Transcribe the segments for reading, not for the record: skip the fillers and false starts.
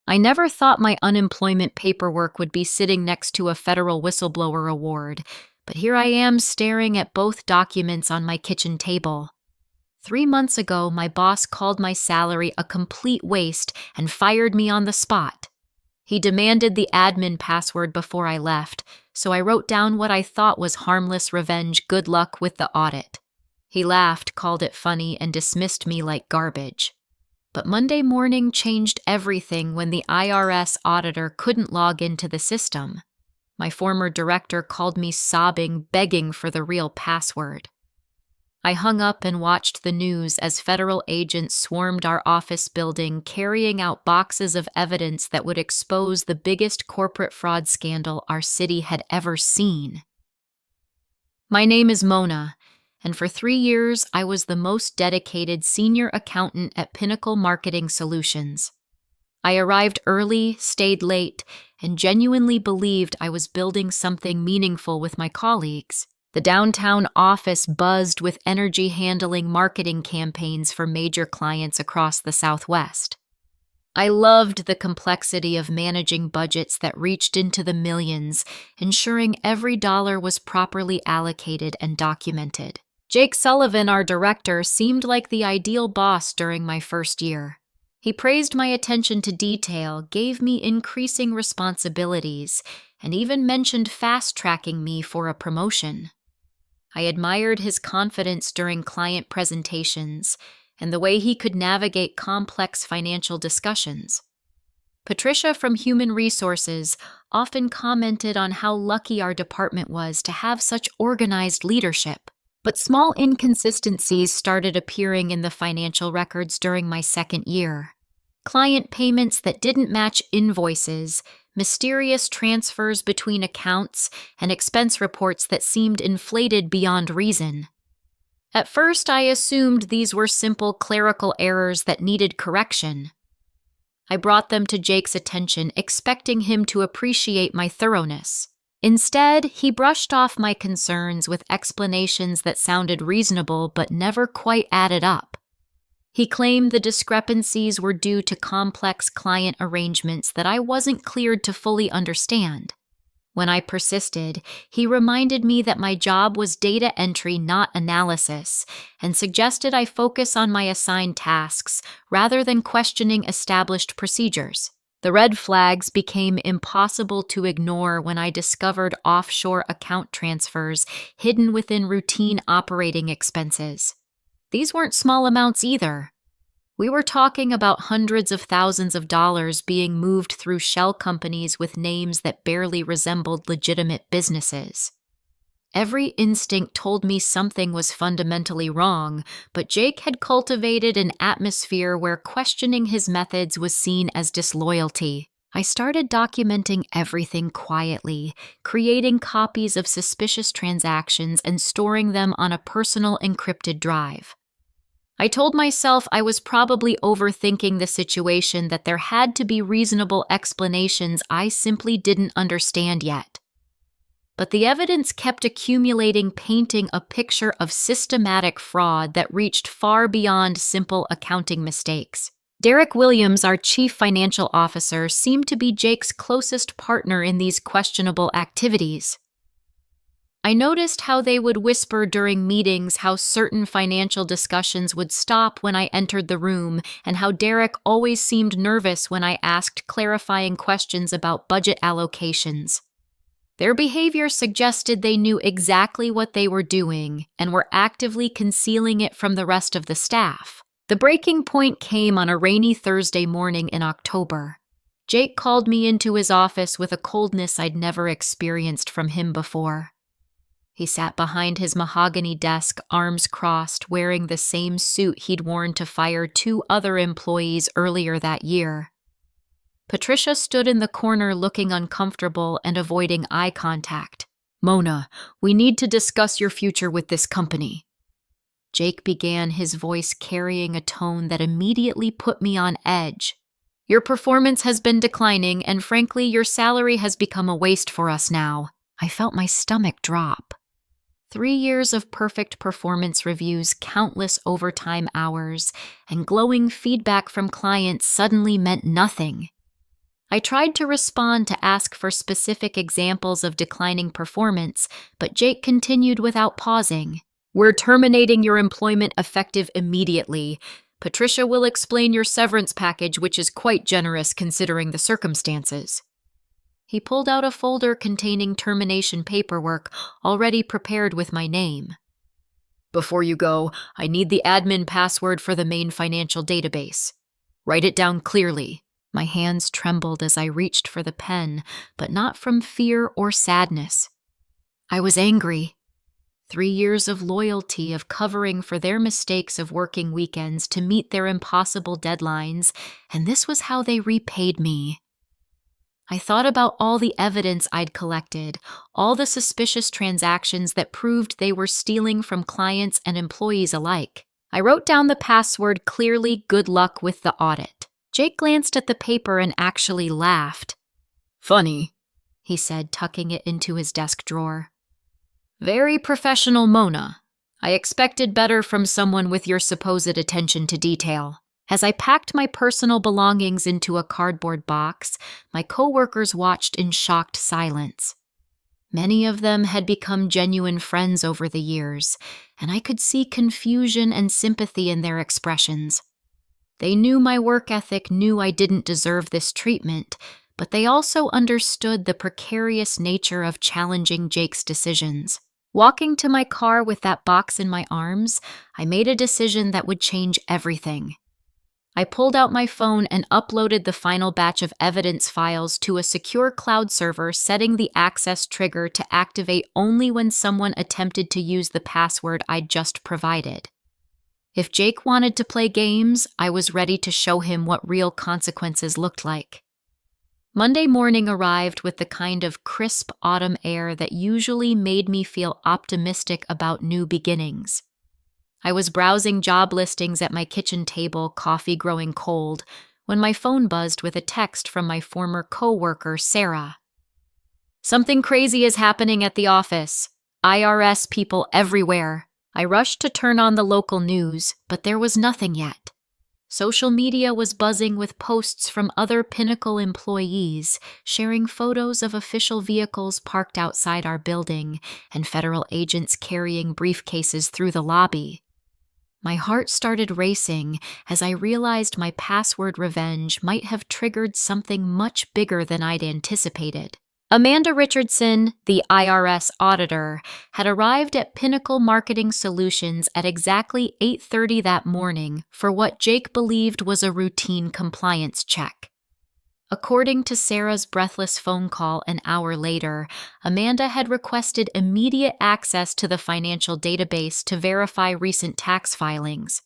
I never thought my unemployment paperwork would be sitting next to a federal whistleblower award, but here I am staring at both documents on my kitchen table. 3 months ago, my boss called my salary a complete waste and fired me on the spot. He demanded the admin password before I left, so I wrote down what I thought was harmless revenge, good luck with the audit. He laughed, called it funny, and dismissed me like garbage. But Monday morning changed everything when the IRS auditor couldn't log into the system. My former director called me sobbing, begging for the real password. I hung up and watched the news as federal agents swarmed our office building, carrying out boxes of evidence that would expose the biggest corporate fraud scandal our city had ever seen. My name is Mona, and for 3 years I was the most dedicated senior accountant at Pinnacle Marketing Solutions. I arrived early, stayed late, and genuinely believed I was building something meaningful with my colleagues. The downtown office buzzed with energy-handling marketing campaigns for major clients across the Southwest. I loved the complexity of managing budgets that reached into the millions, ensuring every dollar was properly allocated and documented. Jake Sullivan, our director, seemed like the ideal boss during my first year. He praised my attention to detail, gave me increasing responsibilities, and even mentioned fast-tracking me for a promotion. I admired his confidence during client presentations and the way he could navigate complex financial discussions. Patricia from Human Resources often commented on how lucky our department was to have such organized leadership. But small inconsistencies started appearing in the financial records during my second year. Client payments that didn't match invoices, mysterious transfers between accounts, and expense reports that seemed inflated beyond reason. At first, I assumed these were simple clerical errors that needed correction. I brought them to Jake's attention, expecting him to appreciate my thoroughness. Instead, he brushed off my concerns with explanations that sounded reasonable but never quite added up. He claimed the discrepancies were due to complex client arrangements that I wasn't cleared to fully understand. When I persisted, he reminded me that my job was data entry, not analysis, and suggested I focus on my assigned tasks rather than questioning established procedures. The red flags became impossible to ignore when I discovered offshore account transfers hidden within routine operating expenses. These weren't small amounts either. We were talking about hundreds of thousands of dollars being moved through shell companies with names that barely resembled legitimate businesses. Every instinct told me something was fundamentally wrong, but Jake had cultivated an atmosphere where questioning his methods was seen as disloyalty. I started documenting everything quietly, creating copies of suspicious transactions and storing them on a personal encrypted drive. I told myself I was probably overthinking the situation, that there had to be reasonable explanations I simply didn't understand yet. But the evidence kept accumulating, painting a picture of systematic fraud that reached far beyond simple accounting mistakes. Derek Williams, our chief financial officer, seemed to be Jake's closest partner in these questionable activities. I noticed how they would whisper during meetings, how certain financial discussions would stop when I entered the room, and how Derek always seemed nervous when I asked clarifying questions about budget allocations. Their behavior suggested they knew exactly what they were doing and were actively concealing it from the rest of the staff. The breaking point came on a rainy Thursday morning in October. Jake called me into his office with a coldness I'd never experienced from him before. He sat behind his mahogany desk, arms crossed, wearing the same suit he'd worn to fire 2 other employees earlier that year. Patricia stood in the corner looking uncomfortable and avoiding eye contact. "Mona, we need to discuss your future with this company." Jake began, his voice carrying a tone that immediately put me on edge. "Your performance has been declining, and frankly, your salary has become a waste for us now." I felt my stomach drop. 3 years of perfect performance reviews, countless overtime hours, and glowing feedback from clients suddenly meant nothing. I tried to respond to ask for specific examples of declining performance, but Jake continued without pausing. "We're terminating your employment effective immediately. Patricia will explain your severance package, which is quite generous considering the circumstances." He pulled out a folder containing termination paperwork, already prepared with my name. "Before you go, I need the admin password for the main financial database. Write it down clearly." My hands trembled as I reached for the pen, but not from fear or sadness. I was angry. 3 years of loyalty, of covering for their mistakes of working weekends to meet their impossible deadlines, and this was how they repaid me. I thought about all the evidence I'd collected, all the suspicious transactions that proved they were stealing from clients and employees alike. I wrote down the password clearly, GoodLuckWithTheAudit. Jake glanced at the paper and actually laughed. "Funny," he said, tucking it into his desk drawer. "Very professional, Mona. I expected better from someone with your supposed attention to detail." As I packed my personal belongings into a cardboard box, my coworkers watched in shocked silence. Many of them had become genuine friends over the years, and I could see confusion and sympathy in their expressions. They knew my work ethic, knew I didn't deserve this treatment, but they also understood the precarious nature of challenging Jake's decisions. Walking to my car with that box in my arms, I made a decision that would change everything. I pulled out my phone and uploaded the final batch of evidence files to a secure cloud server, setting the access trigger to activate only when someone attempted to use the password I'd just provided. If Jake wanted to play games, I was ready to show him what real consequences looked like. Monday morning arrived with the kind of crisp autumn air that usually made me feel optimistic about new beginnings. I was browsing job listings at my kitchen table, coffee growing cold, when my phone buzzed with a text from my former coworker, Sarah. "Something crazy is happening at the office. IRS people everywhere." I rushed to turn on the local news, but there was nothing yet. Social media was buzzing with posts from other Pinnacle employees, sharing photos of official vehicles parked outside our building and federal agents carrying briefcases through the lobby. My heart started racing as I realized my password revenge might have triggered something much bigger than I'd anticipated. Amanda Richardson, the IRS auditor, had arrived at Pinnacle Marketing Solutions at exactly 8:30 that morning for what Jake believed was a routine compliance check. According to Sarah's breathless phone call an hour later, Amanda had requested immediate access to the financial database to verify recent tax filings.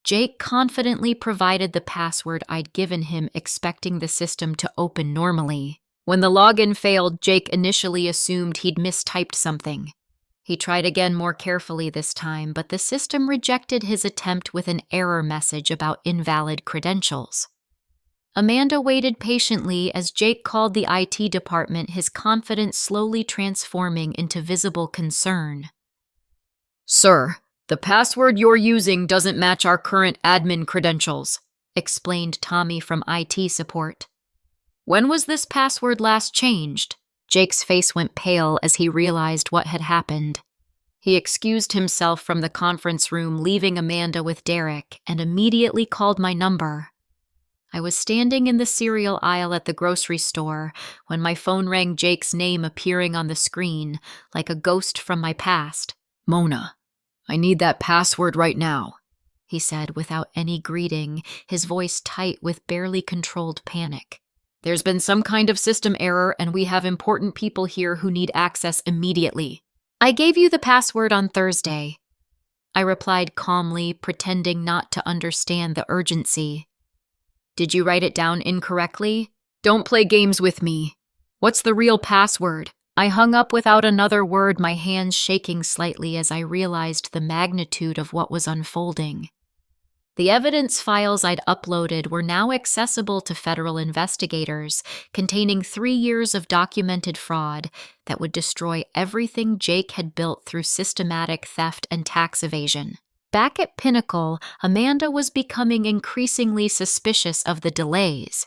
Jake confidently provided the password I'd given him, expecting the system to open normally. When the login failed, Jake initially assumed he'd mistyped something. He tried again more carefully this time, but the system rejected his attempt with an error message about invalid credentials. Amanda waited patiently as Jake called the IT department, his confidence slowly transforming into visible concern. "Sir, the password you're using doesn't match our current admin credentials," explained Tommy from IT support. "When was this password last changed?" Jake's face went pale as he realized what had happened. He excused himself from the conference room, leaving Amanda with Derek, and immediately called my number. I was standing in the cereal aisle at the grocery store when my phone rang, Jake's name appearing on the screen like a ghost from my past. "Mona, I need that password right now," he said without any greeting, his voice tight with barely controlled panic. "There's been some kind of system error, and we have important people here who need access immediately." "I gave you the password on Thursday," I replied calmly, pretending not to understand the urgency. "Did you write it down incorrectly? Don't play games with me. What's the real password?" I hung up without another word, my hands shaking slightly as I realized the magnitude of what was unfolding. The evidence files I'd uploaded were now accessible to federal investigators, containing 3 years of documented fraud that would destroy everything Jake had built through systematic theft and tax evasion. Back at Pinnacle, Amanda was becoming increasingly suspicious of the delays.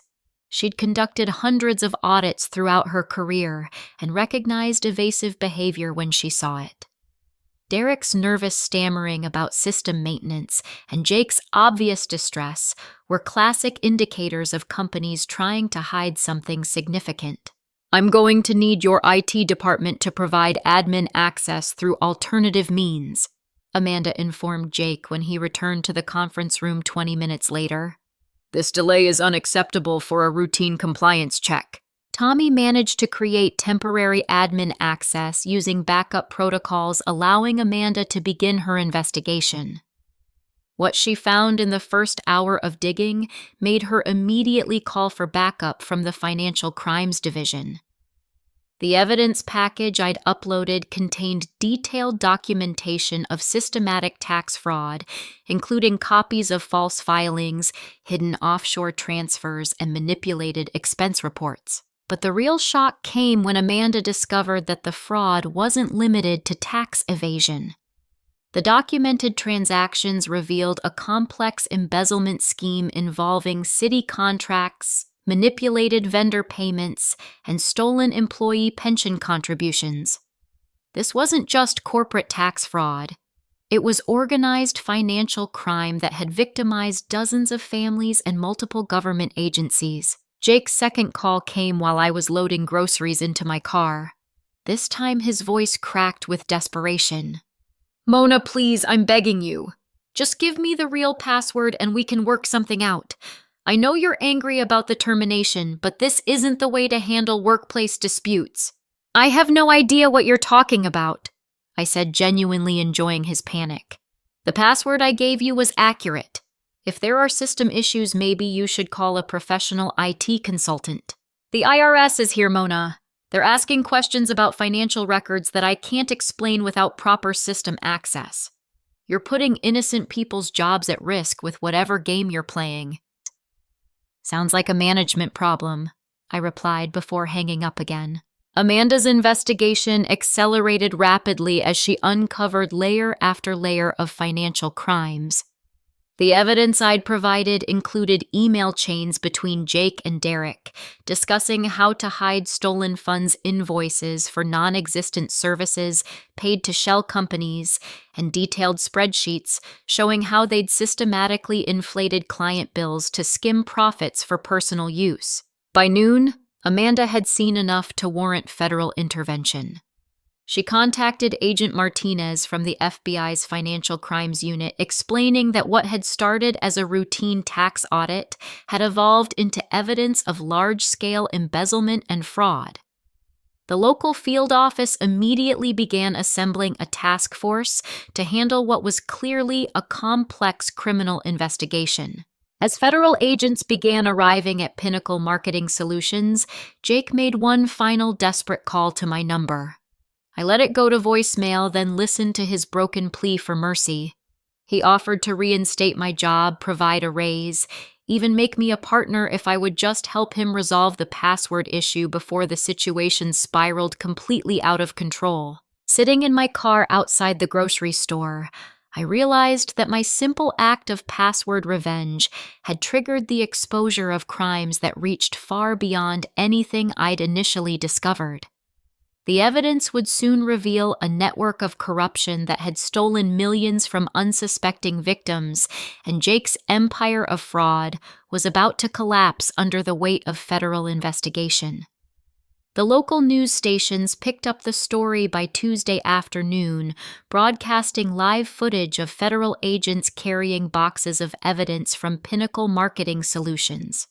She'd conducted hundreds of audits throughout her career and recognized evasive behavior when she saw it. Derek's nervous stammering about system maintenance and Jake's obvious distress were classic indicators of companies trying to hide something significant. "I'm going to need your IT department to provide admin access through alternative means," Amanda informed Jake when he returned to the conference room 20 minutes later. "This delay is unacceptable for a routine compliance check." Tommy managed to create temporary admin access using backup protocols, allowing Amanda to begin her investigation. What she found in the first hour of digging made her immediately call for backup from the Financial Crimes Division. The evidence package I'd uploaded contained detailed documentation of systematic tax fraud, including copies of false filings, hidden offshore transfers, and manipulated expense reports. But the real shock came when Amanda discovered that the fraud wasn't limited to tax evasion. The documented transactions revealed a complex embezzlement scheme involving city contracts, manipulated vendor payments, and stolen employee pension contributions. This wasn't just corporate tax fraud. It was organized financial crime that had victimized dozens of families and multiple government agencies. Jake's second call came while I was loading groceries into my car. This time his voice cracked with desperation. "Mona, please, I'm begging you. Just give me the real password and we can work something out. I know you're angry about the termination, but this isn't the way to handle workplace disputes." "I have no idea what you're talking about," I said, genuinely enjoying his panic. "The password I gave you was accurate. If there are system issues, maybe you should call a professional IT consultant." "The IRS is here, Mona. They're asking questions about financial records that I can't explain without proper system access. You're putting innocent people's jobs at risk with whatever game you're playing." "Sounds like a management problem," I replied before hanging up again. Amanda's investigation accelerated rapidly as she uncovered layer after layer of financial crimes. The evidence I'd provided included email chains between Jake and Derek, discussing how to hide stolen funds invoices for non-existent services paid to shell companies, and detailed spreadsheets showing how they'd systematically inflated client bills to skim profits for personal use. By noon, Amanda had seen enough to warrant federal intervention. She contacted Agent Martinez from the FBI's Financial Crimes Unit, explaining that what had started as a routine tax audit had evolved into evidence of large-scale embezzlement and fraud. The local field office immediately began assembling a task force to handle what was clearly a complex criminal investigation. As federal agents began arriving at Pinnacle Marketing Solutions, Jake made one final desperate call to my number. I let it go to voicemail, then listened to his broken plea for mercy. He offered to reinstate my job, provide a raise, even make me a partner if I would just help him resolve the password issue before the situation spiraled completely out of control. Sitting in my car outside the grocery store, I realized that my simple act of password revenge had triggered the exposure of crimes that reached far beyond anything I'd initially discovered. The evidence would soon reveal a network of corruption that had stolen millions from unsuspecting victims, and Jake's empire of fraud was about to collapse under the weight of federal investigation. The local news stations picked up the story by Tuesday afternoon, broadcasting live footage of federal agents carrying boxes of evidence from Pinnacle Marketing Solutions.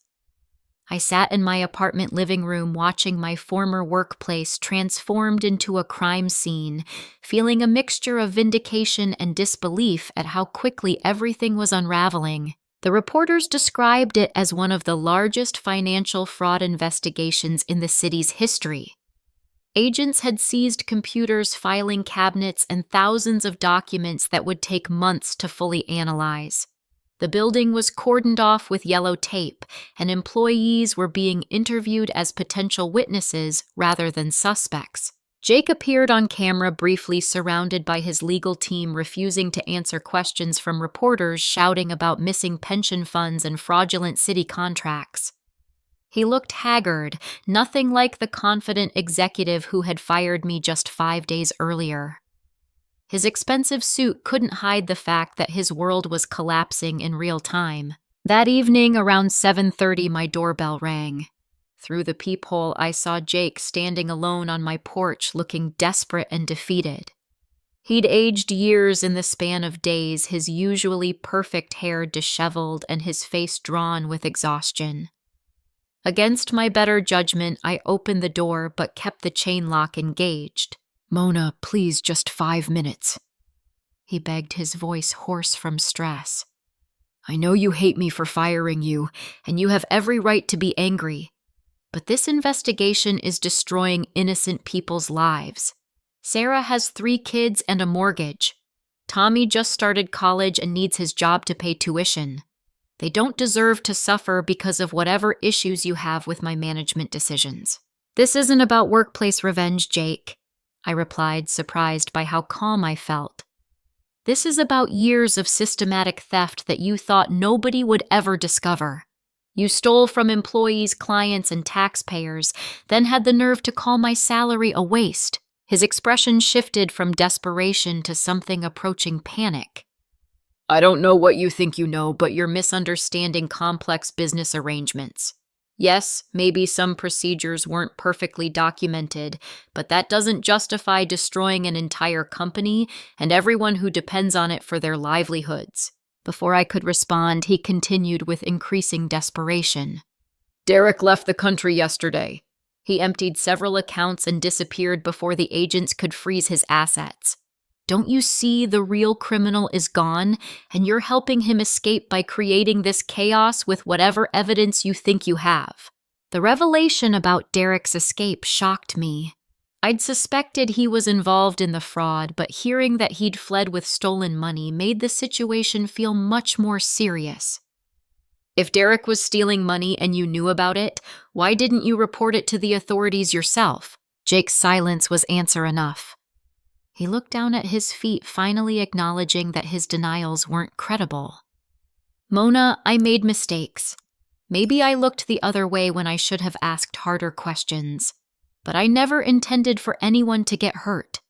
I sat in my apartment living room watching my former workplace transformed into a crime scene, feeling a mixture of vindication and disbelief at how quickly everything was unraveling. The reporters described it as one of the largest financial fraud investigations in the city's history. Agents had seized computers, filing cabinets, and thousands of documents that would take months to fully analyze. The building was cordoned off with yellow tape, and employees were being interviewed as potential witnesses rather than suspects. Jake appeared on camera briefly, surrounded by his legal team, refusing to answer questions from reporters shouting about missing pension funds and fraudulent city contracts. He looked haggard, nothing like the confident executive who had fired me just 5 days earlier. His expensive suit couldn't hide the fact that his world was collapsing in real time. That evening, around 7:30, my doorbell rang. Through the peephole, I saw Jake standing alone on my porch, looking desperate and defeated. He'd aged years in the span of days, his usually perfect hair disheveled and his face drawn with exhaustion. Against my better judgment, I opened the door but kept the chain lock engaged. "Mona, please, just 5 minutes," he begged, his voice hoarse from stress. "I know you hate me for firing you, and you have every right to be angry. But this investigation is destroying innocent people's lives. Sarah has 3 kids and a mortgage. Tommy just started college and needs his job to pay tuition. They don't deserve to suffer because of whatever issues you have with my management decisions." "This isn't about workplace revenge, Jake," I replied, surprised by how calm I felt. "This is about years of systematic theft that you thought nobody would ever discover. You stole from employees, clients, and taxpayers, then had the nerve to call my salary a waste." His expression shifted from desperation to something approaching panic. "I don't know what you think you know, but you're misunderstanding complex business arrangements. Yes, maybe some procedures weren't perfectly documented, but that doesn't justify destroying an entire company and everyone who depends on it for their livelihoods." Before I could respond, he continued with increasing desperation. "Derek left the country yesterday. He emptied several accounts and disappeared before the agents could freeze his assets. Don't you see the real criminal is gone, and you're helping him escape by creating this chaos with whatever evidence you think you have?" The revelation about Derek's escape shocked me. I'd suspected he was involved in the fraud, but hearing that he'd fled with stolen money made the situation feel much more serious. "If Derek was stealing money and you knew about it, why didn't you report it to the authorities yourself?" Jake's silence was answer enough. He looked down at his feet, finally acknowledging that his denials weren't credible. "Mona, I made mistakes. Maybe I looked the other way when I should have asked harder questions. But I never intended for anyone to get hurt.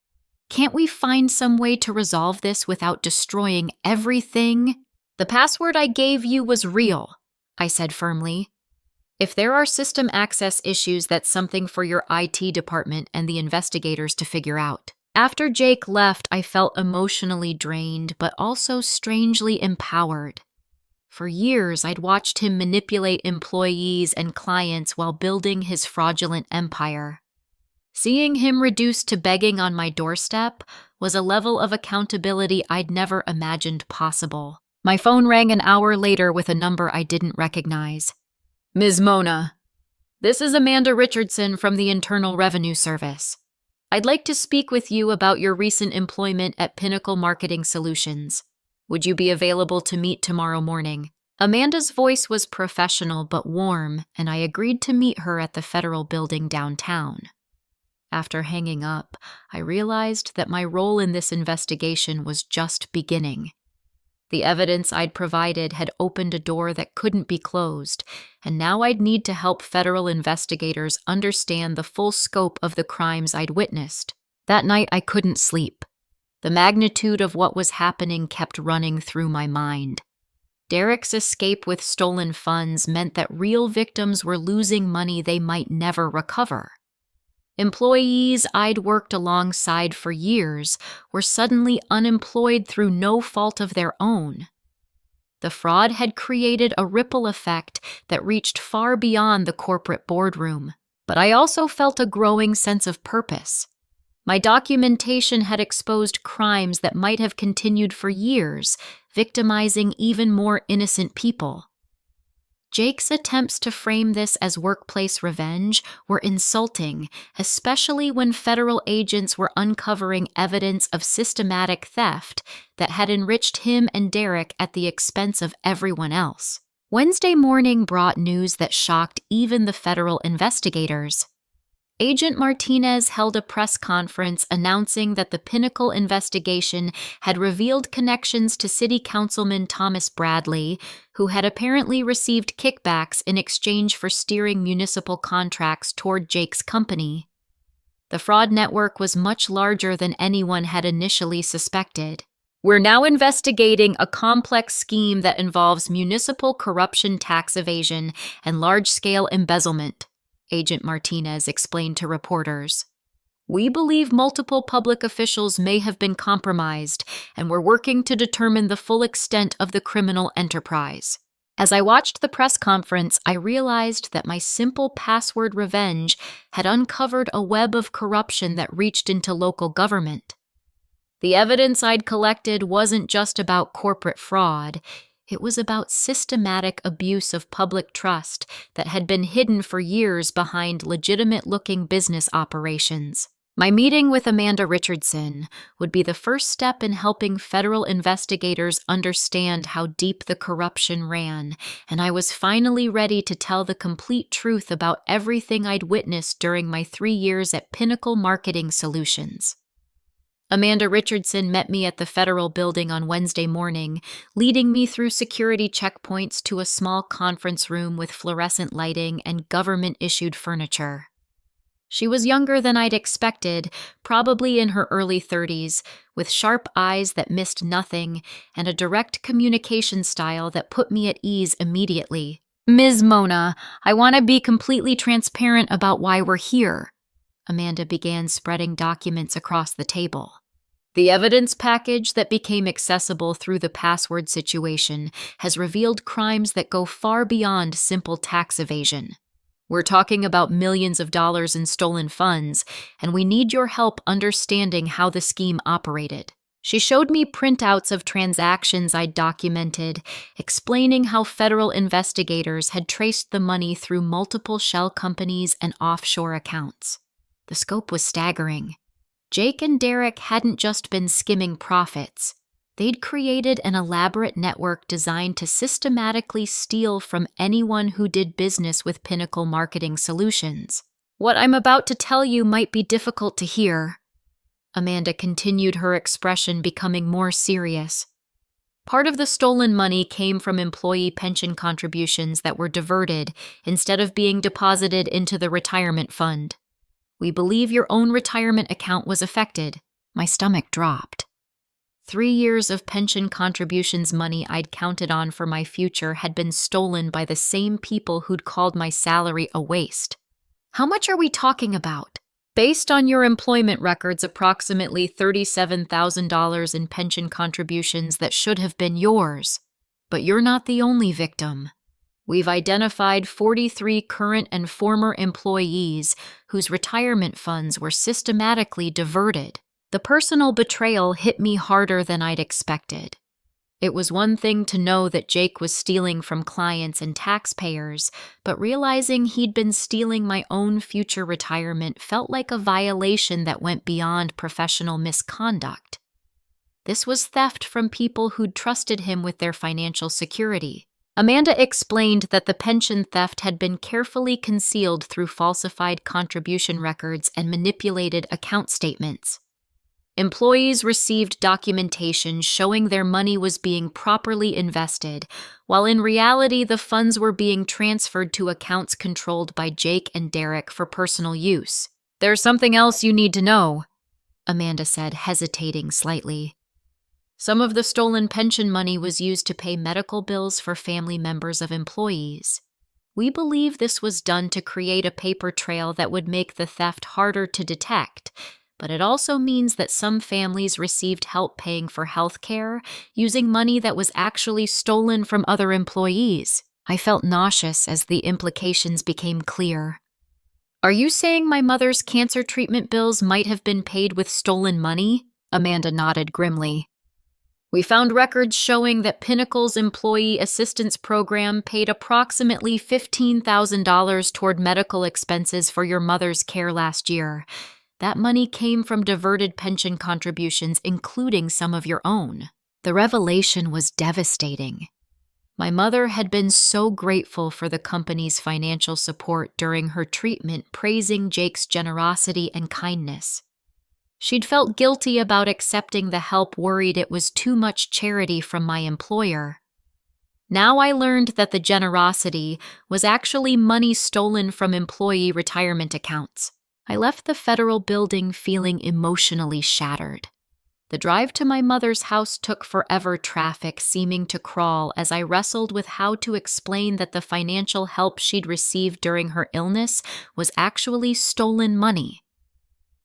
Can't we find some way to resolve this without destroying everything?" "The password I gave you was real," I said firmly. "If there are system access issues, that's something for your IT department and the investigators to figure out." After Jake left, I felt emotionally drained, but also strangely empowered. For years, I'd watched him manipulate employees and clients while building his fraudulent empire. Seeing him reduced to begging on my doorstep was a level of accountability I'd never imagined possible. My phone rang an hour later with a number I didn't recognize. "Ms. Mona, this is Amanda Richardson from the Internal Revenue Service. I'd like to speak with you about your recent employment at Pinnacle Marketing Solutions. Would you be available to meet tomorrow morning?" Amanda's voice was professional but warm, and I agreed to meet her at the Federal Building downtown. After hanging up, I realized that my role in this investigation was just beginning. The evidence I'd provided had opened a door that couldn't be closed, and now I'd need to help federal investigators understand the full scope of the crimes I'd witnessed. That night, I couldn't sleep. The magnitude of what was happening kept running through my mind. Derek's escape with stolen funds meant that real victims were losing money they might never recover. Employees I'd worked alongside for years were suddenly unemployed through no fault of their own. The fraud had created a ripple effect that reached far beyond the corporate boardroom, but I also felt a growing sense of purpose. My documentation had exposed crimes that might have continued for years, victimizing even more innocent people. Jake's attempts to frame this as workplace revenge were insulting, especially when federal agents were uncovering evidence of systematic theft that had enriched him and Derek at the expense of everyone else. Wednesday morning brought news that shocked even the federal investigators. Agent Martinez held a press conference announcing that the Pinnacle investigation had revealed connections to City Councilman Thomas Bradley, who had apparently received kickbacks in exchange for steering municipal contracts toward Jake's company. The fraud network was much larger than anyone had initially suspected. We're now investigating a complex scheme that involves municipal corruption, tax evasion, and large-scale embezzlement, Agent Martinez explained to reporters. We believe multiple public officials may have been compromised, and we're working to determine the full extent of the criminal enterprise. As I watched the press conference, I realized that my simple password revenge had uncovered a web of corruption that reached into local government. The evidence I'd collected wasn't just about corporate fraud. It was about systematic abuse of public trust that had been hidden for years behind legitimate-looking business operations. My meeting with Amanda Richardson would be the first step in helping federal investigators understand how deep the corruption ran, and I was finally ready to tell the complete truth about everything I'd witnessed during my 3 years at Pinnacle Marketing Solutions. Amanda Richardson met me at the federal building on Wednesday morning, leading me through security checkpoints to a small conference room with fluorescent lighting and government-issued furniture. She was younger than I'd expected, probably in her early 30s, with sharp eyes that missed nothing and a direct communication style that put me at ease immediately. Ms. Mona, I want to be completely transparent about why we're here. Amanda began spreading documents across the table. The evidence package that became accessible through the password situation has revealed crimes that go far beyond simple tax evasion. We're talking about millions of dollars in stolen funds, and we need your help understanding how the scheme operated. She showed me printouts of transactions I'd documented, explaining how federal investigators had traced the money through multiple shell companies and offshore accounts. The scope was staggering. Jake and Derek hadn't just been skimming profits. They'd created an elaborate network designed to systematically steal from anyone who did business with Pinnacle Marketing Solutions. What I'm about to tell you might be difficult to hear. Amanda continued, her expression becoming more serious. Part of the stolen money came from employee pension contributions that were diverted instead of being deposited into the retirement fund. We believe your own retirement account was affected. My stomach dropped. 3 years of pension contributions money I'd counted on for my future had been stolen by the same people who'd called my salary a waste. How much are we talking about? Based on your employment records, approximately $37,000 in pension contributions that should have been yours. But you're not the only victim. We've identified 43 current and former employees whose retirement funds were systematically diverted. The personal betrayal hit me harder than I'd expected. It was one thing to know that Jake was stealing from clients and taxpayers, but realizing he'd been stealing my own future retirement felt like a violation that went beyond professional misconduct. This was theft from people who'd trusted him with their financial security. Amanda explained that the pension theft had been carefully concealed through falsified contribution records and manipulated account statements. Employees received documentation showing their money was being properly invested, while in reality the funds were being transferred to accounts controlled by Jake and Derek for personal use. There's something else you need to know, Amanda said, hesitating slightly. Some of the stolen pension money was used to pay medical bills for family members of employees. We believe this was done to create a paper trail that would make the theft harder to detect, but it also means that some families received help paying for health care using money that was actually stolen from other employees. I felt nauseous as the implications became clear. Are you saying my mother's cancer treatment bills might have been paid with stolen money? Amanda nodded grimly. We found records showing that Pinnacle's Employee Assistance Program paid approximately $15,000 toward medical expenses for your mother's care last year. That money came from diverted pension contributions, including some of your own. The revelation was devastating. My mother had been so grateful for the company's financial support during her treatment, praising Jake's generosity and kindness. She'd felt guilty about accepting the help, worried it was too much charity from my employer. Now I learned that the generosity was actually money stolen from employee retirement accounts. I left the federal building feeling emotionally shattered. The drive to my mother's house took forever, traffic seeming to crawl as I wrestled with how to explain that the financial help she'd received during her illness was actually stolen money.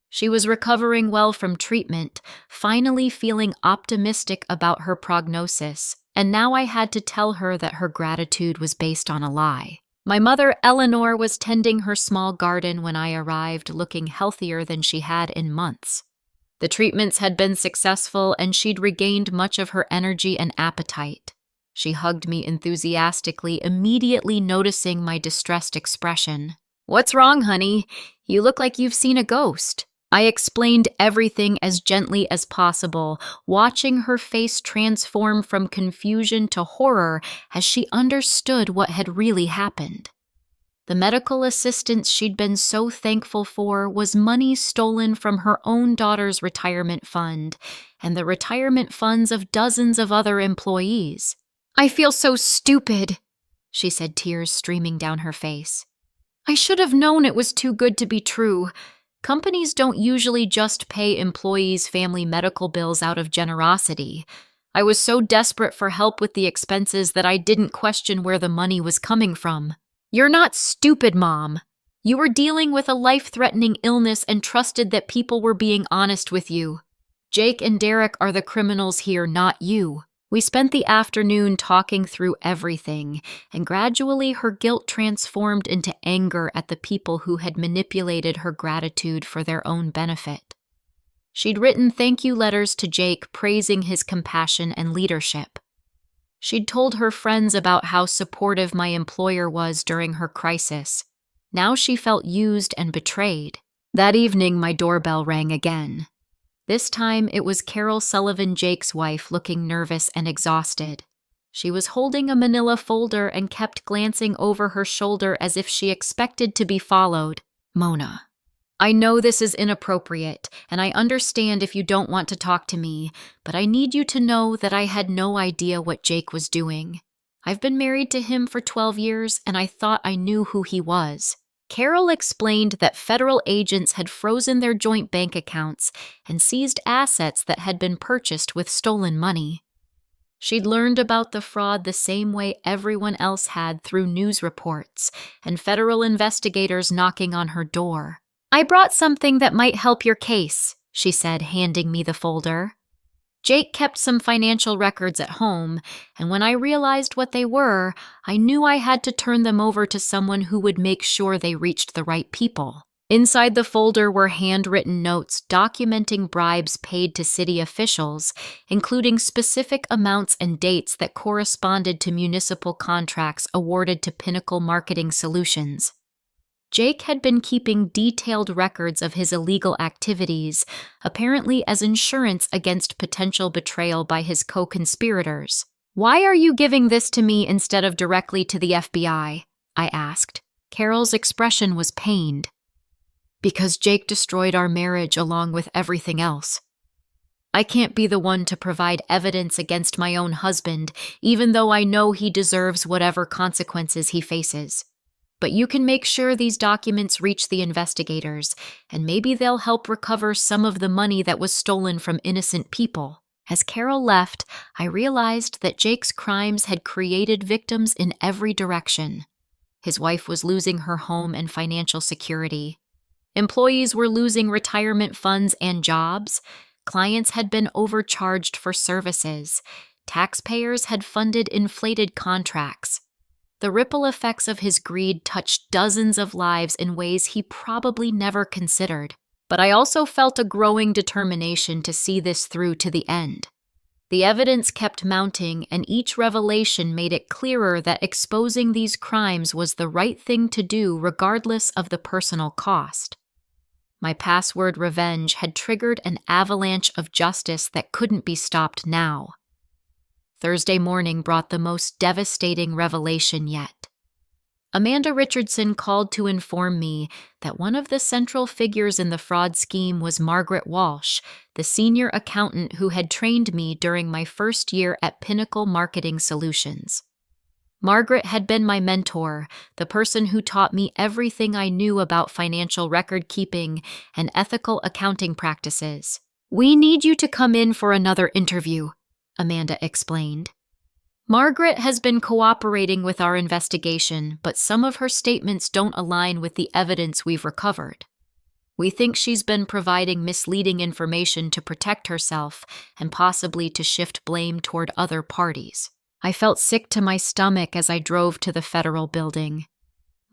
She was recovering well from treatment, finally feeling optimistic about her prognosis, and now I had to tell her that her gratitude was based on a lie. My mother, Eleanor, was tending her small garden when I arrived, looking healthier than she had in months. The treatments had been successful, and she'd regained much of her energy and appetite. She hugged me enthusiastically, immediately noticing my distressed expression. "What's wrong, honey? You look like you've seen a ghost." I explained everything as gently as possible, watching her face transform from confusion to horror as she understood what had really happened. The medical assistance she'd been so thankful for was money stolen from her own daughter's retirement fund and the retirement funds of dozens of other employees. "I feel so stupid," she said, tears streaming down her face. "I should have known it was too good to be true. Companies don't usually just pay employees' family medical bills out of generosity. I was so desperate for help with the expenses that I didn't question where the money was coming from." "You're not stupid, Mom. You were dealing with a life-threatening illness and trusted that people were being honest with you. Jake and Derek are the criminals here, not you." We spent the afternoon talking through everything, and gradually her guilt transformed into anger at the people who had manipulated her gratitude for their own benefit. She'd written thank you letters to Jake praising his compassion and leadership. She'd told her friends about how supportive my employer was during her crisis. Now she felt used and betrayed. That evening, my doorbell rang again. This time, it was Carol Sullivan, Jake's wife, looking nervous and exhausted. She was holding a manila folder and kept glancing over her shoulder as if she expected to be followed. "Mona, I know this is inappropriate, and I understand if you don't want to talk to me, but I need you to know that I had no idea what Jake was doing. I've been married to him for 12 years, and I thought I knew who he was." Carol explained that federal agents had frozen their joint bank accounts and seized assets that had been purchased with stolen money. She'd learned about the fraud the same way everyone else had, through news reports and federal investigators knocking on her door. "I brought something that might help your case," she said, handing me the folder. Jake kept some financial records at home, and when I realized what they were, I knew I had to turn them over to someone who would make sure they reached the right people. Inside the folder were handwritten notes documenting bribes paid to city officials, including specific amounts and dates that corresponded to municipal contracts awarded to Pinnacle Marketing Solutions. Jake had been keeping detailed records of his illegal activities, apparently as insurance against potential betrayal by his co-conspirators. "Why are you giving this to me instead of directly to the FBI?" I asked. Carol's expression was pained. "Because Jake destroyed our marriage along with everything else. I can't be the one to provide evidence against my own husband, even though I know he deserves whatever consequences he faces. But you can make sure these documents reach the investigators, and maybe they'll help recover some of the money that was stolen from innocent people." As Carol left, I realized that Jake's crimes had created victims in every direction. His wife was losing her home and financial security. Employees were losing retirement funds and jobs. Clients had been overcharged for services. Taxpayers had funded inflated contracts. The ripple effects of his greed touched dozens of lives in ways he probably never considered. But I also felt a growing determination to see this through to the end. The evidence kept mounting, and each revelation made it clearer that exposing these crimes was the right thing to do regardless of the personal cost. My password revenge had triggered an avalanche of justice that couldn't be stopped now. Thursday morning brought the most devastating revelation yet. Amanda Richardson called to inform me that one of the central figures in the fraud scheme was Margaret Walsh, the senior accountant who had trained me during my first year at Pinnacle Marketing Solutions. Margaret had been my mentor, the person who taught me everything I knew about financial record keeping and ethical accounting practices. "We need you to come in for another interview," Amanda explained. "Margaret has been cooperating with our investigation, but some of her statements don't align with the evidence we've recovered. We think she's been providing misleading information to protect herself and possibly to shift blame toward other parties." I felt sick to my stomach as I drove to the federal building.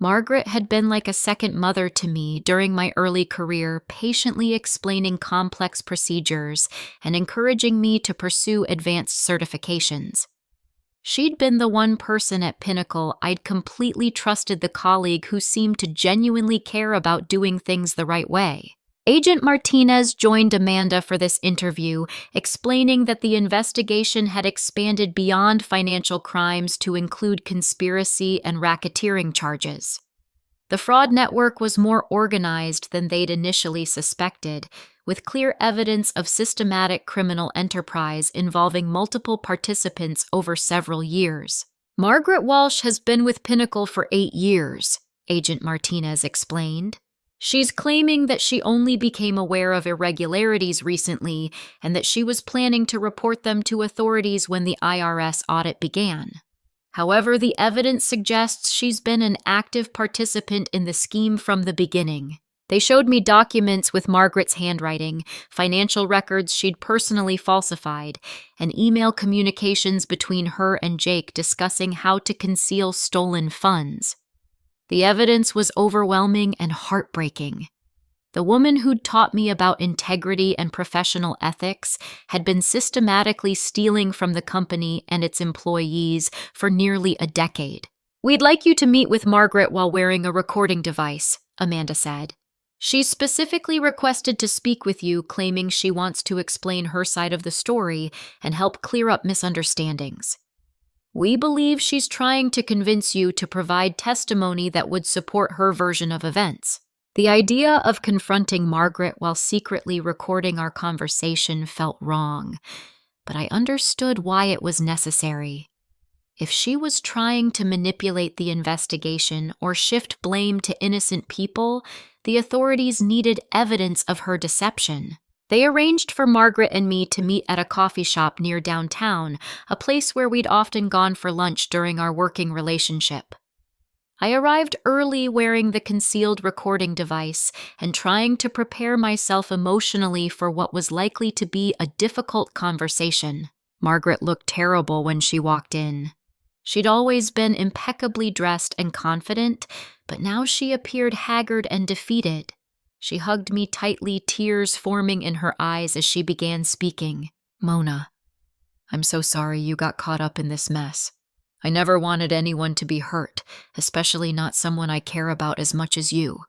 Margaret had been like a second mother to me during my early career, patiently explaining complex procedures and encouraging me to pursue advanced certifications. She'd been the one person at Pinnacle I'd completely trusted, the colleague who seemed to genuinely care about doing things the right way. Agent Martinez joined Amanda for this interview, explaining that the investigation had expanded beyond financial crimes to include conspiracy and racketeering charges. The fraud network was more organized than they'd initially suspected, with clear evidence of systematic criminal enterprise involving multiple participants over several years. "Margaret Walsh has been with Pinnacle for 8 years, Agent Martinez explained. She's claiming that she only became aware of irregularities recently and that she was planning to report them to authorities when the IRS audit began. However, the evidence suggests she's been an active participant in the scheme from the beginning. They showed me documents with Margaret's handwriting, financial records she'd personally falsified, and email communications between her and Jake discussing how to conceal stolen funds. The evidence was overwhelming and heartbreaking. The woman who'd taught me about integrity and professional ethics had been systematically stealing from the company and its employees for nearly a decade. "We'd like you to meet with Margaret while wearing a recording device," Amanda said. "She's specifically requested to speak with you, claiming she wants to explain her side of the story and help clear up misunderstandings. We believe she's trying to convince you to provide testimony that would support her version of events." The idea of confronting Margaret while secretly recording our conversation felt wrong, but I understood why it was necessary. If she was trying to manipulate the investigation or shift blame to innocent people, the authorities needed evidence of her deception. They arranged for Margaret and me to meet at a coffee shop near downtown, a place where we'd often gone for lunch during our working relationship. I arrived early wearing the concealed recording device and trying to prepare myself emotionally for what was likely to be a difficult conversation. Margaret looked terrible when she walked in. She'd always been impeccably dressed and confident, but now she appeared haggard and defeated. She hugged me tightly, tears forming in her eyes as she began speaking. "Mona, I'm so sorry you got caught up in this mess. I never wanted anyone to be hurt, especially not someone I care about as much as you.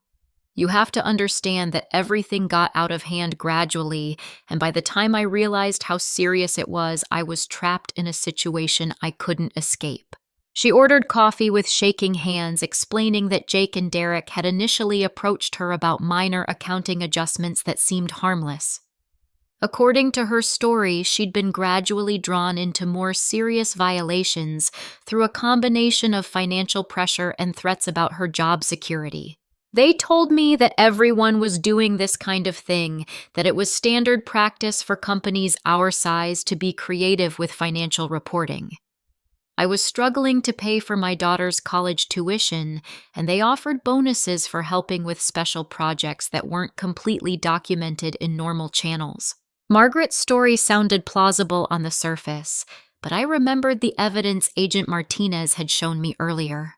You have to understand that everything got out of hand gradually, and by the time I realized how serious it was, I was trapped in a situation I couldn't escape." She ordered coffee with shaking hands, explaining that Jake and Derek had initially approached her about minor accounting adjustments that seemed harmless. According to her story, she'd been gradually drawn into more serious violations through a combination of financial pressure and threats about her job security. "They told me that everyone was doing this kind of thing, that it was standard practice for companies our size to be creative with financial reporting. I was struggling to pay for my daughter's college tuition, and they offered bonuses for helping with special projects that weren't completely documented in normal channels." Margaret's story sounded plausible on the surface, but I remembered the evidence Agent Martinez had shown me earlier.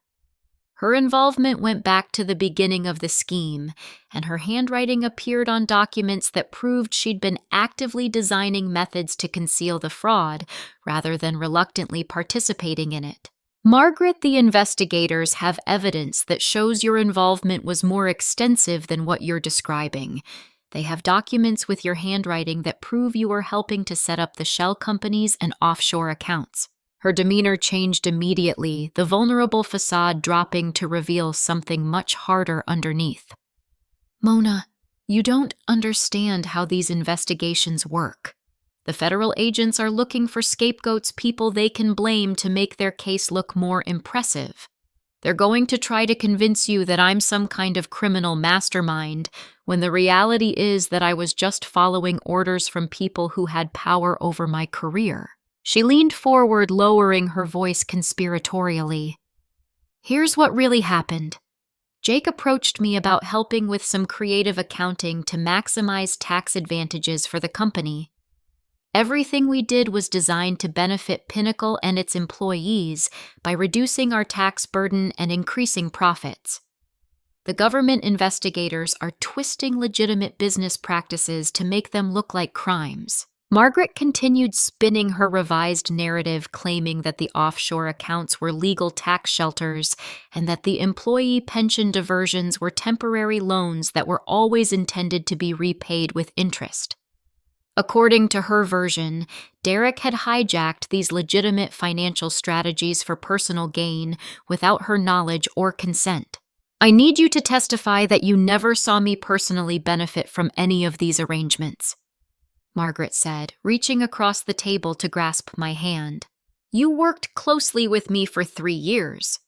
Her involvement went back to the beginning of the scheme, and her handwriting appeared on documents that proved she'd been actively designing methods to conceal the fraud, rather than reluctantly participating in it. "Margaret, the investigators have evidence that shows your involvement was more extensive than what you're describing. They have documents with your handwriting that prove you are helping to set up the shell companies and offshore accounts." Her demeanor changed immediately, the vulnerable facade dropping to reveal something much harder underneath. "Mona, you don't understand how these investigations work. The federal agents are looking for scapegoats, people they can blame to make their case look more impressive. They're going to try to convince you that I'm some kind of criminal mastermind, when the reality is that I was just following orders from people who had power over my career." She leaned forward, lowering her voice conspiratorially. "Here's what really happened. Jake approached me about helping with some creative accounting to maximize tax advantages for the company. Everything we did was designed to benefit Pinnacle and its employees by reducing our tax burden and increasing profits. The government investigators are twisting legitimate business practices to make them look like crimes." Margaret continued spinning her revised narrative, claiming that the offshore accounts were legal tax shelters and that the employee pension diversions were temporary loans that were always intended to be repaid with interest. According to her version, Derek had hijacked these legitimate financial strategies for personal gain without her knowledge or consent. "I need you to testify that you never saw me personally benefit from any of these arrangements," Margaret said, reaching across the table to grasp my hand. "You worked closely with me for 3 years.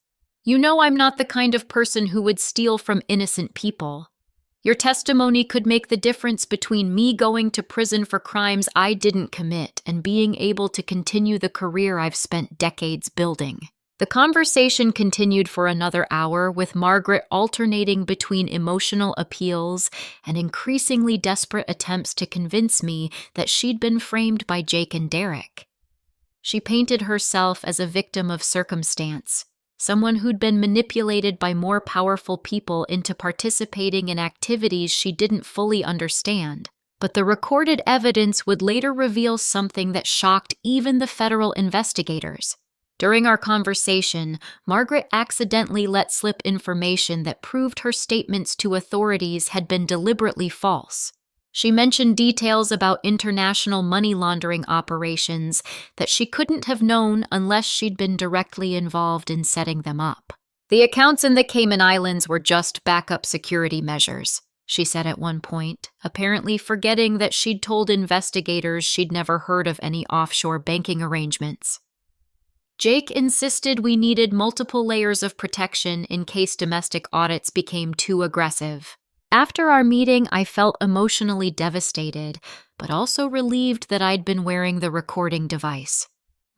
You know I'm not the kind of person who would steal from innocent people. Your testimony could make the difference between me going to prison for crimes I didn't commit and being able to continue the career I've spent decades building." The conversation continued for another hour, with Margaret alternating between emotional appeals and increasingly desperate attempts to convince me that she'd been framed by Jake and Derek. She painted herself as a victim of circumstance, someone who'd been manipulated by more powerful people into participating in activities she didn't fully understand. But the recorded evidence would later reveal something that shocked even the federal investigators. During our conversation, Margaret accidentally let slip information that proved her statements to authorities had been deliberately false. She mentioned details about international money laundering operations that she couldn't have known unless she'd been directly involved in setting them up. "The accounts in the Cayman Islands were just backup security measures," she said at one point, apparently forgetting that she'd told investigators she'd never heard of any offshore banking arrangements. "Jake insisted we needed multiple layers of protection in case domestic audits became too aggressive. After our meeting, I felt emotionally devastated, but also relieved that I'd been wearing the recording device."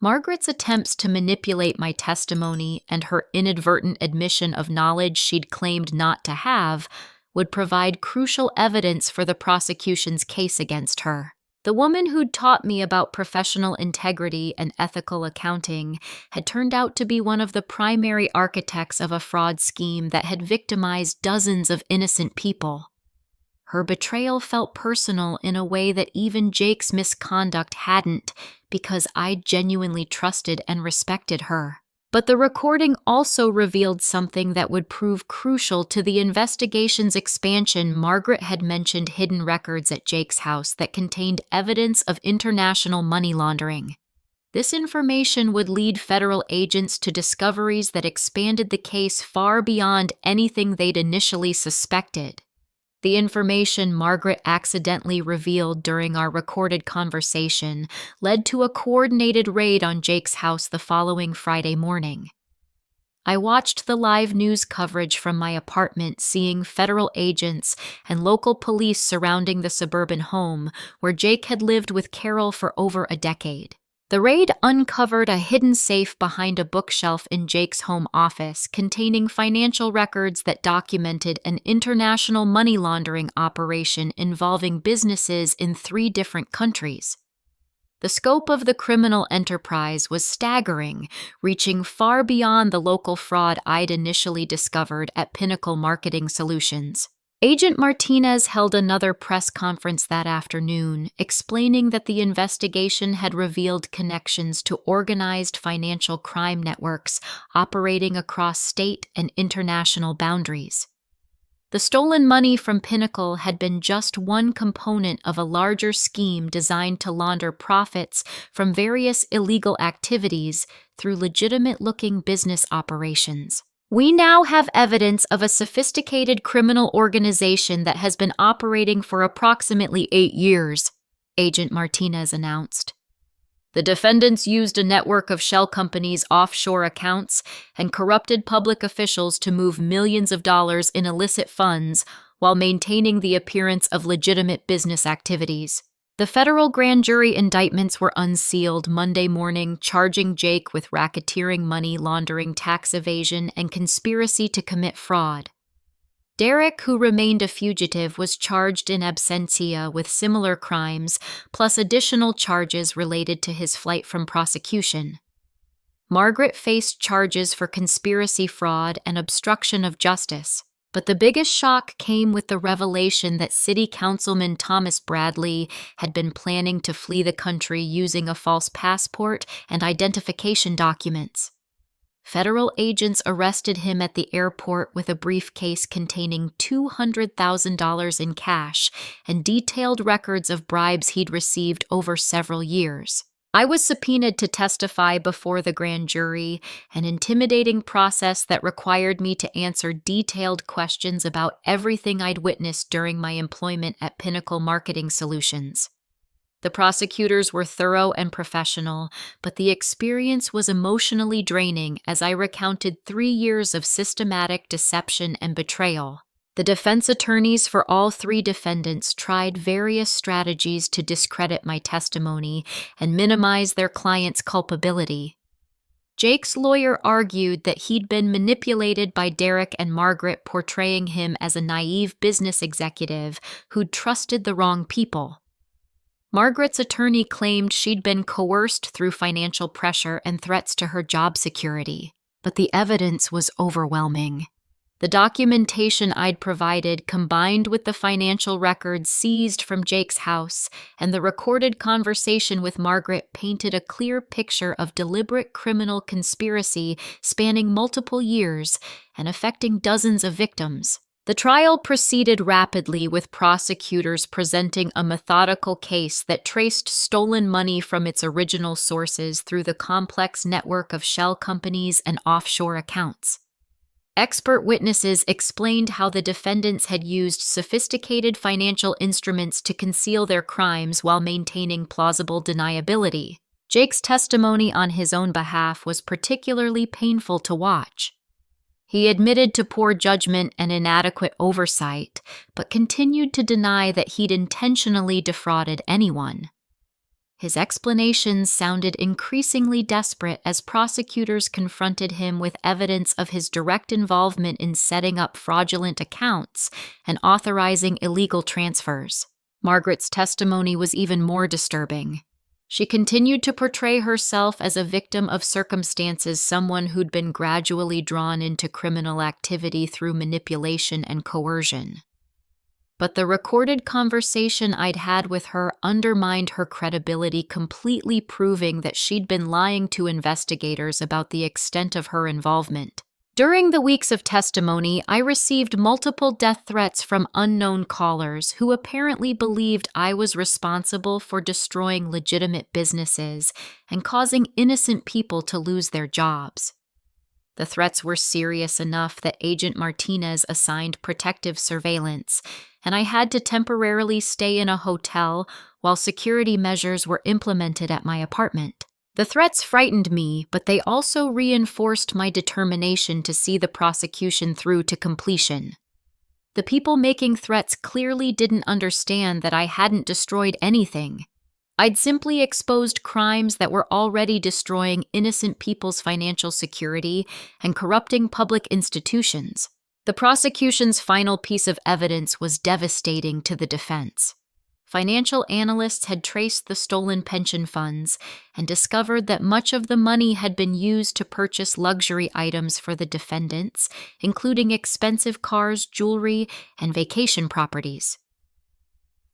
Margaret's attempts to manipulate my testimony and her inadvertent admission of knowledge she'd claimed not to have would provide crucial evidence for the prosecution's case against her. The woman who'd taught me about professional integrity and ethical accounting had turned out to be one of the primary architects of a fraud scheme that had victimized dozens of innocent people. Her betrayal felt personal in a way that even Jake's misconduct hadn't, because I genuinely trusted and respected her. But the recording also revealed something that would prove crucial to the investigation's expansion. Margaret had mentioned hidden records at Jake's house that contained evidence of international money laundering. This information would lead federal agents to discoveries that expanded the case far beyond anything they'd initially suspected. The information Margaret accidentally revealed during our recorded conversation led to a coordinated raid on Jake's house the following Friday morning. I watched the live news coverage from my apartment, seeing federal agents and local police surrounding the suburban home where Jake had lived with Carol for over a decade. The raid uncovered a hidden safe behind a bookshelf in Jake's home office containing financial records that documented an international money laundering operation involving businesses in 3 different countries. The scope of the criminal enterprise was staggering, reaching far beyond the local fraud I'd initially discovered at Pinnacle Marketing Solutions. Agent Martinez held another press conference that afternoon, explaining that the investigation had revealed connections to organized financial crime networks operating across state and international boundaries. The stolen money from Pinnacle had been just one component of a larger scheme designed to launder profits from various illegal activities through legitimate-looking business operations. We now have evidence of a sophisticated criminal organization that has been operating for approximately 8 years, Agent Martinez announced. The defendants used a network of shell companies' offshore accounts and corrupted public officials to move millions of dollars in illicit funds while maintaining the appearance of legitimate business activities. The federal grand jury indictments were unsealed Monday morning, charging Jake with racketeering, money laundering, tax evasion, and conspiracy to commit fraud. Derek, who remained a fugitive, was charged in absentia with similar crimes, plus additional charges related to his flight from prosecution. Margaret faced charges for conspiracy, fraud, and obstruction of justice. But the biggest shock came with the revelation that City Councilman Thomas Bradley had been planning to flee the country using a false passport and identification documents. Federal agents arrested him at the airport with a briefcase containing $200,000 in cash and detailed records of bribes he'd received over several years. I was subpoenaed to testify before the grand jury, an intimidating process that required me to answer detailed questions about everything I'd witnessed during my employment at Pinnacle Marketing Solutions. The prosecutors were thorough and professional, but the experience was emotionally draining as I recounted 3 years of systematic deception and betrayal. The defense attorneys for all 3 defendants tried various strategies to discredit my testimony and minimize their client's culpability. Jake's lawyer argued that he'd been manipulated by Derek and Margaret, portraying him as a naive business executive who'd trusted the wrong people. Margaret's attorney claimed she'd been coerced through financial pressure and threats to her job security, but the evidence was overwhelming. The documentation I'd provided, combined with the financial records seized from Jake's house and the recorded conversation with Margaret, painted a clear picture of deliberate criminal conspiracy spanning multiple years and affecting dozens of victims. The trial proceeded rapidly, with prosecutors presenting a methodical case that traced stolen money from its original sources through the complex network of shell companies and offshore accounts. Expert witnesses explained how the defendants had used sophisticated financial instruments to conceal their crimes while maintaining plausible deniability. Jake's testimony on his own behalf was particularly painful to watch. He admitted to poor judgment and inadequate oversight, but continued to deny that he'd intentionally defrauded anyone. His explanations sounded increasingly desperate as prosecutors confronted him with evidence of his direct involvement in setting up fraudulent accounts and authorizing illegal transfers. Margaret's testimony was even more disturbing. She continued to portray herself as a victim of circumstances, someone who'd been gradually drawn into criminal activity through manipulation and coercion. But the recorded conversation I'd had with her undermined her credibility, completely proving that she'd been lying to investigators about the extent of her involvement. During the weeks of testimony, I received multiple death threats from unknown callers who apparently believed I was responsible for destroying legitimate businesses and causing innocent people to lose their jobs. The threats were serious enough that Agent Martinez assigned protective surveillance, and I had to temporarily stay in a hotel while security measures were implemented at my apartment. The threats frightened me, but they also reinforced my determination to see the prosecution through to completion. The people making threats clearly didn't understand that I hadn't destroyed anything. I'd simply exposed crimes that were already destroying innocent people's financial security and corrupting public institutions. The prosecution's final piece of evidence was devastating to the defense. Financial analysts had traced the stolen pension funds and discovered that much of the money had been used to purchase luxury items for the defendants, including expensive cars, jewelry, and vacation properties.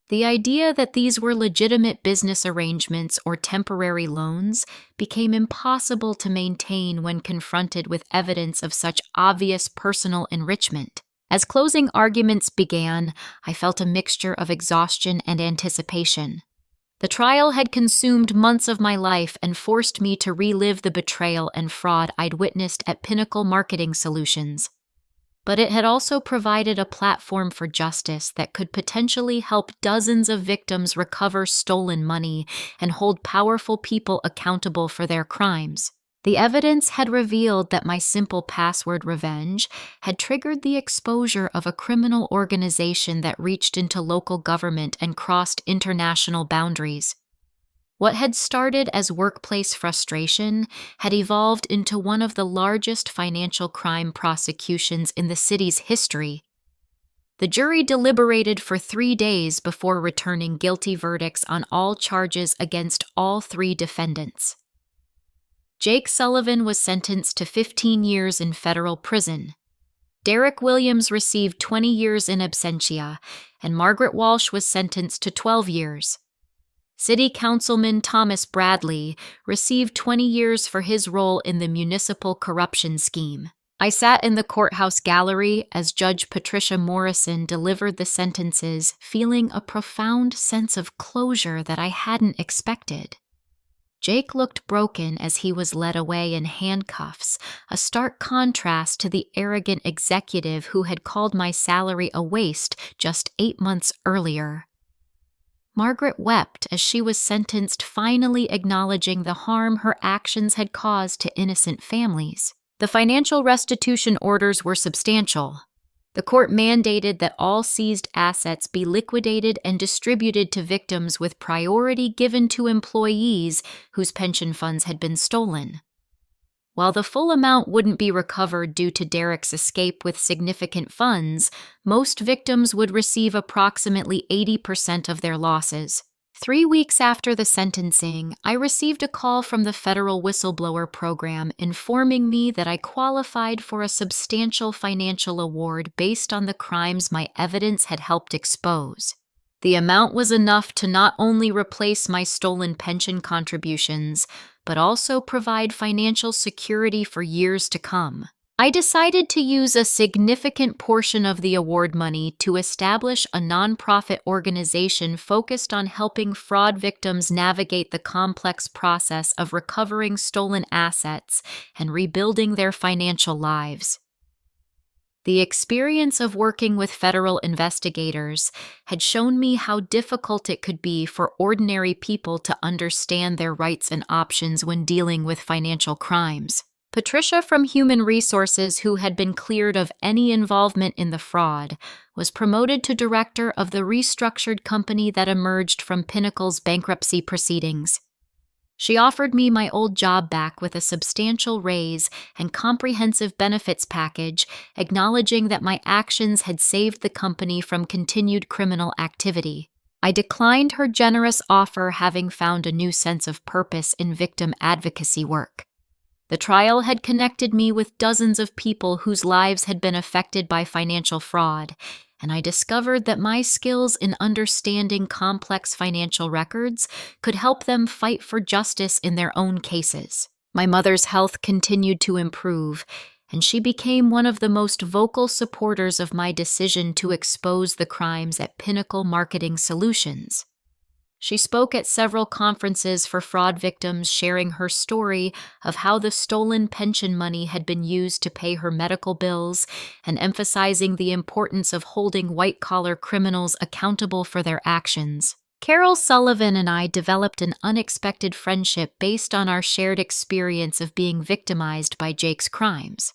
The idea that these were legitimate business arrangements or temporary loans became impossible to maintain when confronted with evidence of such obvious personal enrichment. As closing arguments began, I felt a mixture of exhaustion and anticipation. The trial had consumed months of my life and forced me to relive the betrayal and fraud I'd witnessed at Pinnacle Marketing Solutions. But it had also provided a platform for justice that could potentially help dozens of victims recover stolen money and hold powerful people accountable for their crimes. The evidence had revealed that my simple password revenge had triggered the exposure of a criminal organization that reached into local government and crossed international boundaries. What had started as workplace frustration had evolved into one of the largest financial crime prosecutions in the city's history. The jury deliberated for 3 days before returning guilty verdicts on all charges against all 3 defendants. Jake Sullivan was sentenced to 15 years in federal prison. Derek Williams received 20 years in absentia, and Margaret Walsh was sentenced to 12 years. City Councilman Thomas Bradley received 20 years for his role in the municipal corruption scheme. I sat in the courthouse gallery as Judge Patricia Morrison delivered the sentences, feeling a profound sense of closure that I hadn't expected. Jake looked broken as he was led away in handcuffs, a stark contrast to the arrogant executive who had called my salary a waste just 8 months earlier. Margaret wept as she was sentenced, finally acknowledging the harm her actions had caused to innocent families. The financial restitution orders were substantial. The court mandated that all seized assets be liquidated and distributed to victims with priority given to employees whose pension funds had been stolen. While the full amount wouldn't be recovered due to Derek's escape with significant funds, most victims would receive approximately 80% of their losses. 3 weeks after the sentencing, I received a call from the federal whistleblower program informing me that I qualified for a substantial financial award based on the crimes my evidence had helped expose. The amount was enough to not only replace my stolen pension contributions, but also provide financial security for years to come. I decided to use a significant portion of the award money to establish a nonprofit organization focused on helping fraud victims navigate the complex process of recovering stolen assets and rebuilding their financial lives. The experience of working with federal investigators had shown me how difficult it could be for ordinary people to understand their rights and options when dealing with financial crimes. Patricia from Human Resources, who had been cleared of any involvement in the fraud, was promoted to director of the restructured company that emerged from Pinnacle's bankruptcy proceedings. She offered me my old job back with a substantial raise and comprehensive benefits package, acknowledging that my actions had saved the company from continued criminal activity. I declined her generous offer, having found a new sense of purpose in victim advocacy work. The trial had connected me with dozens of people whose lives had been affected by financial fraud, and I discovered that my skills in understanding complex financial records could help them fight for justice in their own cases. My mother's health continued to improve, and she became one of the most vocal supporters of my decision to expose the crimes at Pinnacle Marketing Solutions. She spoke at several conferences for fraud victims, sharing her story of how the stolen pension money had been used to pay her medical bills and emphasizing the importance of holding white-collar criminals accountable for their actions. Carol Sullivan and I developed an unexpected friendship based on our shared experience of being victimized by Jake's crimes.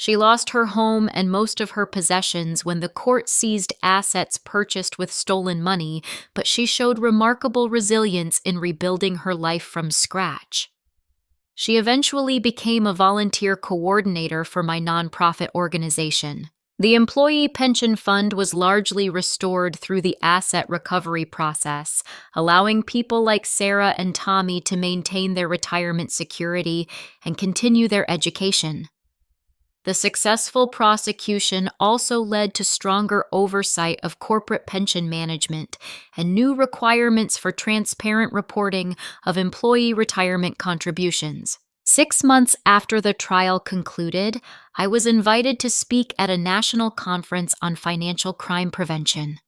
She lost her home and most of her possessions when the court seized assets purchased with stolen money, but she showed remarkable resilience in rebuilding her life from scratch. She eventually became a volunteer coordinator for my nonprofit organization. The employee pension fund was largely restored through the asset recovery process, allowing people like Sarah and Tommy to maintain their retirement security and continue their education. The successful prosecution also led to stronger oversight of corporate pension management and new requirements for transparent reporting of employee retirement contributions. 6 months after the trial concluded, I was invited to speak at a national conference on financial crime prevention.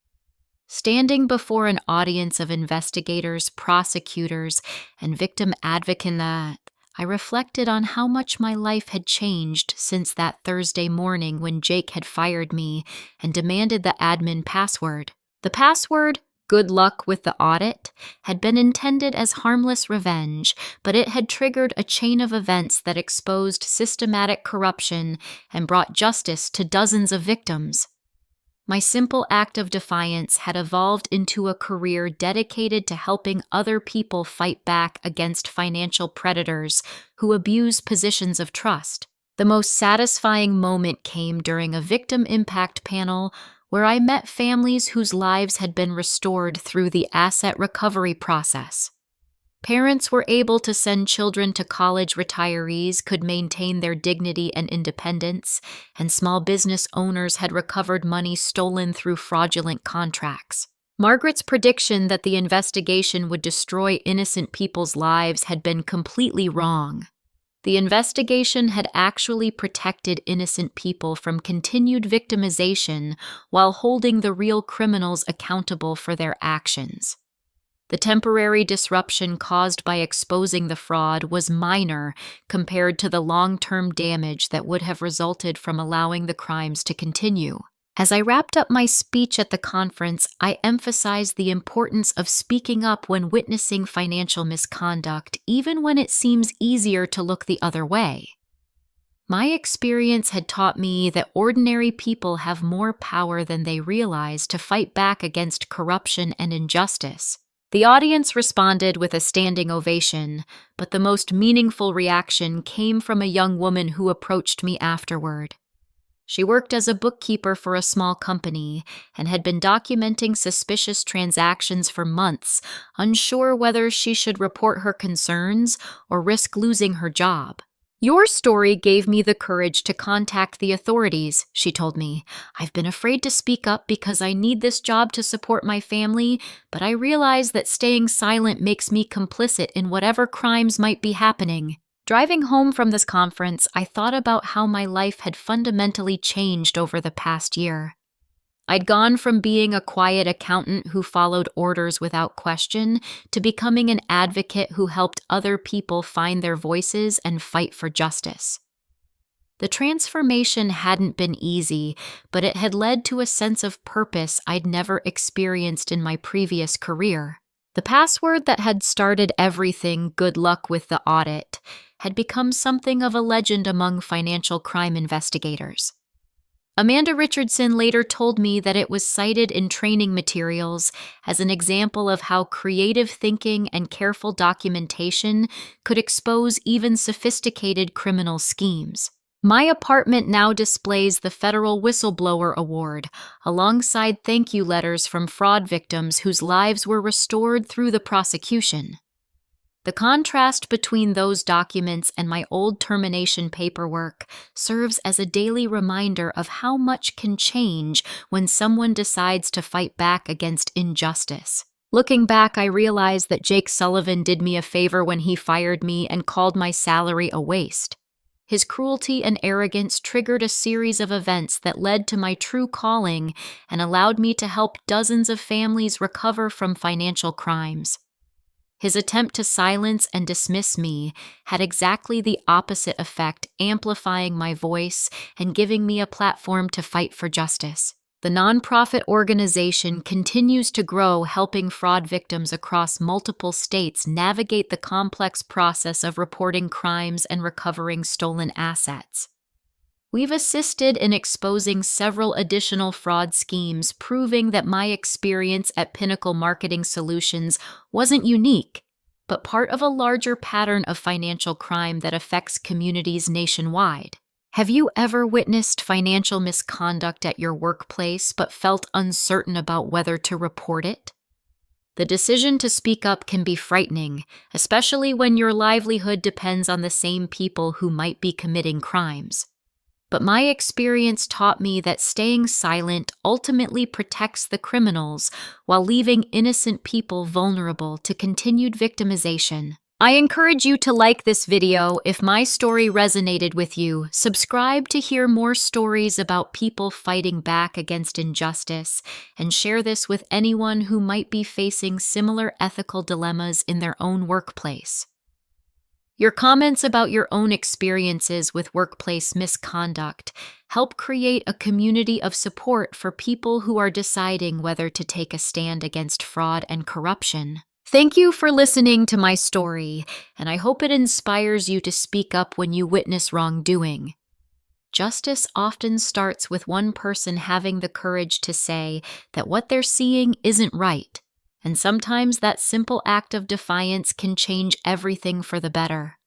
Standing before an audience of investigators, prosecutors, and victim advocates, I reflected on how much my life had changed since that Thursday morning when Jake had fired me and demanded the admin password. The password, GoodLuckWithTheAudit, had been intended as harmless revenge, but it had triggered a chain of events that exposed systematic corruption and brought justice to dozens of victims. My simple act of defiance had evolved into a career dedicated to helping other people fight back against financial predators who abuse positions of trust. The most satisfying moment came during a victim impact panel where I met families whose lives had been restored through the asset recovery process. Parents were able to send children to college, retirees could maintain their dignity and independence, and small business owners had recovered money stolen through fraudulent contracts. Margaret's prediction that the investigation would destroy innocent people's lives had been completely wrong. The investigation had actually protected innocent people from continued victimization while holding the real criminals accountable for their actions. The temporary disruption caused by exposing the fraud was minor compared to the long-term damage that would have resulted from allowing the crimes to continue. As I wrapped up my speech at the conference, I emphasized the importance of speaking up when witnessing financial misconduct, even when it seems easier to look the other way. My experience had taught me that ordinary people have more power than they realize to fight back against corruption and injustice. The audience responded with a standing ovation, but the most meaningful reaction came from a young woman who approached me afterward. She worked as a bookkeeper for a small company and had been documenting suspicious transactions for months, unsure whether she should report her concerns or risk losing her job. "Your story gave me the courage to contact the authorities," she told me. "I've been afraid to speak up because I need this job to support my family, but I realize that staying silent makes me complicit in whatever crimes might be happening." Driving home from this conference, I thought about how my life had fundamentally changed over the past year. I'd gone from being a quiet accountant who followed orders without question to becoming an advocate who helped other people find their voices and fight for justice. The transformation hadn't been easy, but it had led to a sense of purpose I'd never experienced in my previous career. The password that had started everything, "Good luck with the audit," had become something of a legend among financial crime investigators. Amanda Richardson later told me that it was cited in training materials as an example of how creative thinking and careful documentation could expose even sophisticated criminal schemes. My apartment now displays the Federal Whistleblower Award, alongside thank you letters from fraud victims whose lives were restored through the prosecution. The contrast between those documents and my old termination paperwork serves as a daily reminder of how much can change when someone decides to fight back against injustice. Looking back, I realize that Jake Sullivan did me a favor when he fired me and called my salary a waste. His cruelty and arrogance triggered a series of events that led to my true calling and allowed me to help dozens of families recover from financial crimes. His attempt to silence and dismiss me had exactly the opposite effect, amplifying my voice and giving me a platform to fight for justice. The nonprofit organization continues to grow, helping fraud victims across multiple states navigate the complex process of reporting crimes and recovering stolen assets. We've assisted in exposing several additional fraud schemes, proving that my experience at Pinnacle Marketing Solutions wasn't unique, but part of a larger pattern of financial crime that affects communities nationwide. Have you ever witnessed financial misconduct at your workplace but felt uncertain about whether to report it? The decision to speak up can be frightening, especially when your livelihood depends on the same people who might be committing crimes. But my experience taught me that staying silent ultimately protects the criminals while leaving innocent people vulnerable to continued victimization. I encourage you to like this video if my story resonated with you. Subscribe to hear more stories about people fighting back against injustice, and share this with anyone who might be facing similar ethical dilemmas in their own workplace. Your comments about your own experiences with workplace misconduct help create a community of support for people who are deciding whether to take a stand against fraud and corruption. Thank you for listening to my story, and I hope it inspires you to speak up when you witness wrongdoing. Justice often starts with one person having the courage to say that what they're seeing isn't right, and sometimes that simple act of defiance can change everything for the better.